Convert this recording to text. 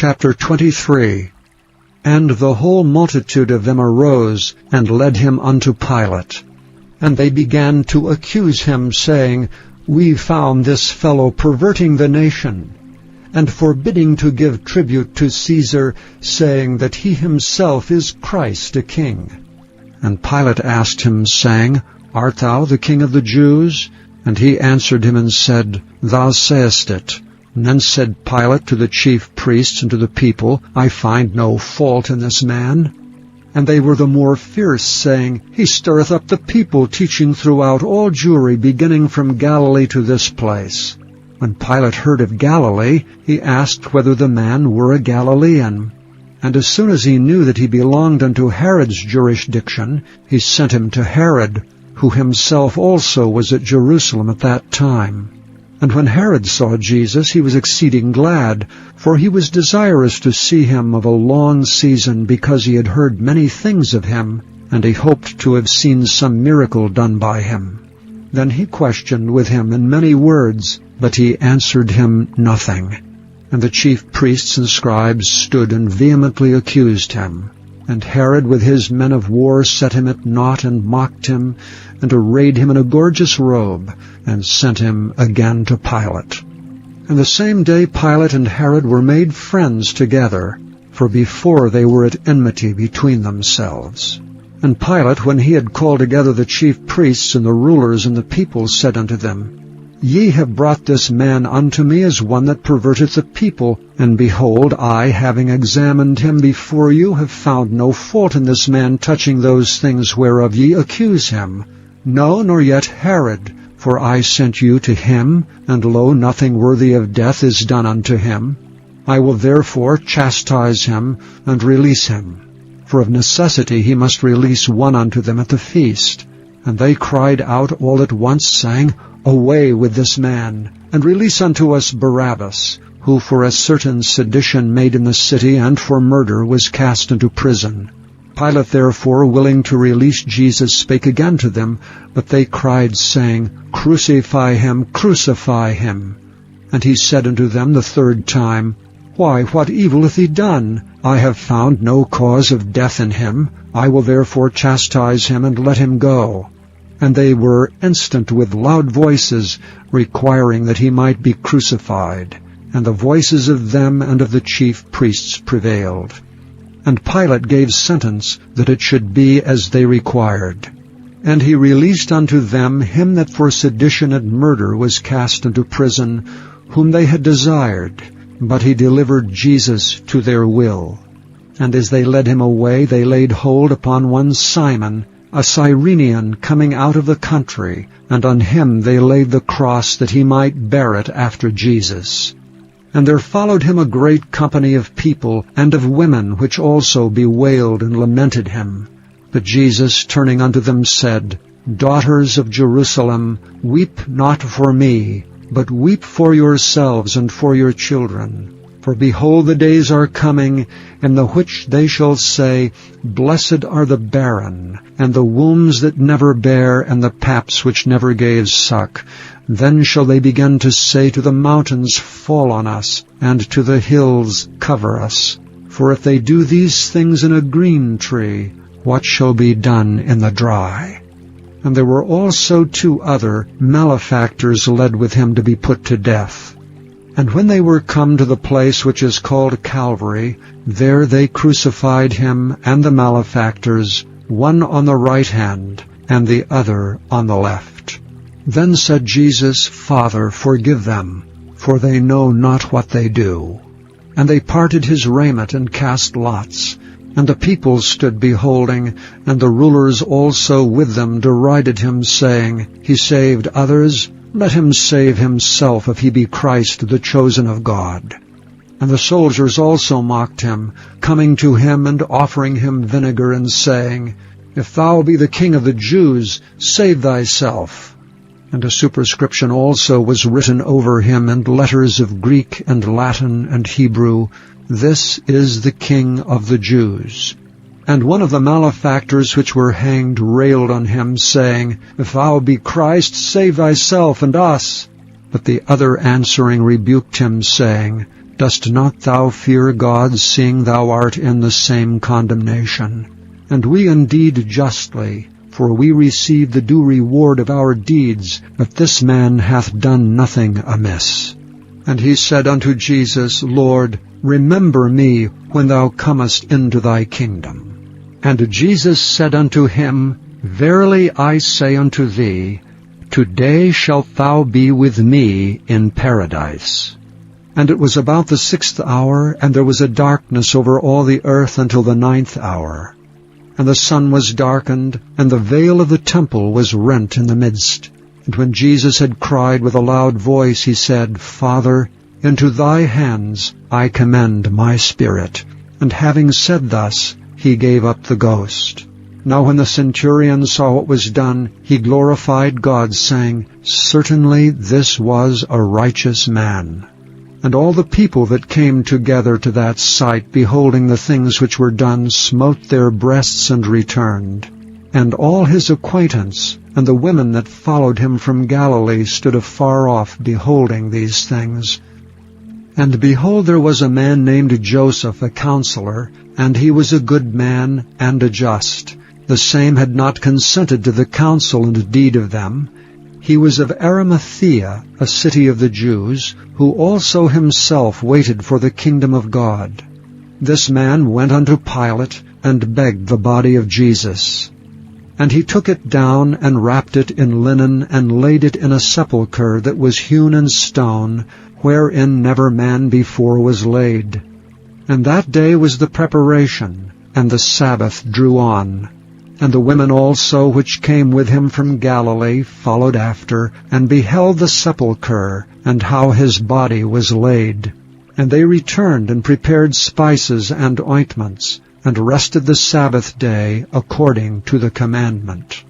Chapter 23. And the whole multitude of them arose, and led him unto Pilate. And they began to accuse him, saying, We found this fellow perverting the nation, and forbidding to give tribute to Caesar, saying that he himself is Christ a king. And Pilate asked him, saying, Art thou the king of the Jews? And he answered him and said, Thou sayest it. And then said Pilate to the chief priests and to the people, I find no fault in this man. And they were the more fierce, saying, He stirreth up the people, teaching throughout all Jewry, beginning from Galilee to this place. When Pilate heard of Galilee, he asked whether the man were a Galilean. And as soon as he knew that he belonged unto Herod's jurisdiction, he sent him to Herod, who himself also was at Jerusalem at that time. And when Herod saw Jesus, he was exceeding glad, for he was desirous to see him of a long season, because he had heard many things of him, and he hoped to have seen some miracle done by him. Then he questioned with him in many words, but he answered him nothing. And the chief priests and scribes stood and vehemently accused him. And Herod with his men of war set him at naught, and mocked him, and arrayed him in a gorgeous robe, and sent him again to Pilate. And the same day Pilate and Herod were made friends together, for before they were at enmity between themselves. And Pilate, when he had called together the chief priests and the rulers and the people, said unto them, Ye have brought this man unto me as one that perverteth the people, and behold, I, having examined him before you, have found no fault in this man touching those things whereof ye accuse him. No, nor yet Herod, for I sent you to him, and lo, nothing worthy of death is done unto him. I will therefore chastise him, and release him. For of necessity he must release one unto them at the feast. And they cried out all at once, saying, Away with this man, and release unto us Barabbas, who for a certain sedition made in the city, and for murder was cast into prison. Pilate therefore, willing to release Jesus, spake again to them, but they cried, saying, Crucify him, crucify him. And he said unto them the third time, Why, what evil hath he done? I have found no cause of death in him. I will therefore chastise him, and let him go. And they were instant with loud voices, requiring that he might be crucified. And the voices of them and of the chief priests prevailed. And Pilate gave sentence that it should be as they required. And he released unto them him that for sedition and murder was cast into prison, whom they had desired, but he delivered Jesus to their will. And as they led him away, they laid hold upon one Simon, a Cyrenian, coming out of the country, and on him they laid the cross, that he might bear it after Jesus. And there followed him a great company of people, and of women, which also bewailed and lamented him. But Jesus, turning unto them, said, Daughters of Jerusalem, weep not for me, but weep for yourselves and for your children. For behold, the days are coming, in the which they shall say, Blessed are the barren, and the wombs that never bare, and the paps which never gave suck. Then shall they begin to say to the mountains, Fall on us, and to the hills, Cover us. For if they do these things in a green tree, what shall be done in the dry? And there were also 2 other malefactors led with him to be put to death. And when they were come to the place which is called Calvary, there they crucified him and the malefactors, one on the right hand, and the other on the left. Then said Jesus, Father, forgive them, for they know not what they do. And they parted his raiment, and cast lots. And the people stood beholding, and the rulers also with them derided him, saying, He saved others, let him save himself, if he be Christ, the chosen of God. And the soldiers also mocked him, coming to him and offering him vinegar, and saying, If thou be the King of the Jews, save thyself. And a superscription also was written over him in letters of Greek and Latin and Hebrew, This is the King of the Jews. And one of the malefactors which were hanged railed on him, saying, If thou be Christ, save thyself and us. But the other answering rebuked him, saying, Dost not thou fear God, seeing thou art in the same condemnation? And we indeed justly, for we receive the due reward of our deeds, but this man hath done nothing amiss. And he said unto Jesus, Lord, remember me when thou comest into thy kingdom. And Jesus said unto him, Verily I say unto thee, Today shalt thou be with me in paradise. And it was about the 6th hour, and there was a darkness over all the earth until the 9th hour. And the sun was darkened, and the veil of the temple was rent in the midst. And when Jesus had cried with a loud voice, he said, Father, into thy hands I commend my spirit. And having said thus, he gave up the ghost. Now when the centurion saw what was done, he glorified God, saying, Certainly this was a righteous man. And all the people that came together to that sight, beholding the things which were done, smote their breasts and returned. And all his acquaintance, and the women that followed him from Galilee, stood afar off, beholding these things. And behold, there was a man named Joseph, a counselor, and he was a good man and a just. The same had not consented to the counsel and deed of them. He was of Arimathea, a city of the Jews, who also himself waited for the kingdom of God. This man went unto Pilate, and begged the body of Jesus. And he took it down, and wrapped it in linen, and laid it in a sepulchre that was hewn in stone, wherein never man before was laid. And that day was the preparation, and the Sabbath drew on. And the women also which came with him from Galilee followed after, and beheld the sepulchre, and how his body was laid. And they returned, and prepared spices and ointments, and rested the Sabbath day according to the commandment.